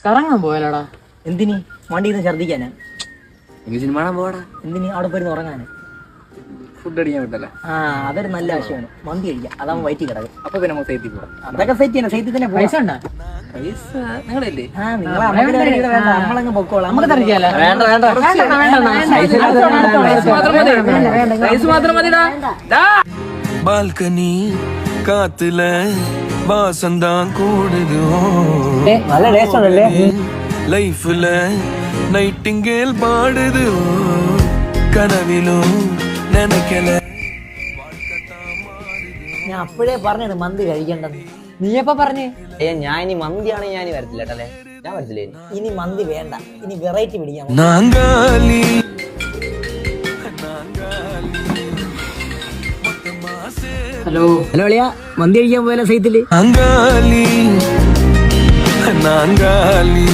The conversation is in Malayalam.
കറങ്ങാൻ പോയാലോടാ. എന്തിനി? വണ്ടിയിൽ നിന്ന് ഛർദ്ദിക്കാനാ? സിനിമ കാണാൻ പോടാ. എന്തിനി? അവിടെ പോയി ഉറങ്ങാന്. ഫുഡ് അടിക്കാൻ വിട്ടല്ലേ? അതൊരു നല്ല ആശയമാണ്. മന്തി കഴിക്കാം, അതാവുമ്പോ വയറ്റി കിടക്കും. അപ്പൊ പിന്നെ നമുക്ക് സൈറ്റിൽ പോകാം. അതൊക്കെ സെറ്റ് ചെയ്യണം. സൈറ്റിൽ തന്നെ പൈസ ഉണ്ടോ? പൈസ നിങ്ങളല്ലേ? നമ്മളങ്ങ് പൊക്കോളാം. നമുക്ക് തരക്കാലോ. പൈസ മാത്രം മതിടാ. ബാൽക്കണി കാത്തില വാസന്താൻ കൂടുതോ നല്ല ടേസ്റ്റ് ഉണ്ടല്ലേ? ലൈഫില് നൈറ്റിംഗേൽ പാടുതോ കനവിലും നനക്കല. ഞാൻ അപ്പോഴേ പറഞ്ഞത് മന്തി കഴിക്കണ്ടെന്ന്. നീ എപ്പ പറഞ്ഞേ? ഞാൻ ഇനി മന്തിയാണെങ്കിൽ ഞാൻ വരത്തില്ല കേട്ടല്ലേ, ഞാൻ വരത്തില്ലേ. ഇനി മന്തി വേണ്ട, ഇനി വെറൈറ്റി പിടിക്കാം. നാങ്കാലി ഹലോ അളിയാ, മന്തി കഴിക്കാൻ പോയാലോ സൈറ്റില്? നാങ്കാലി നാങ്കാലി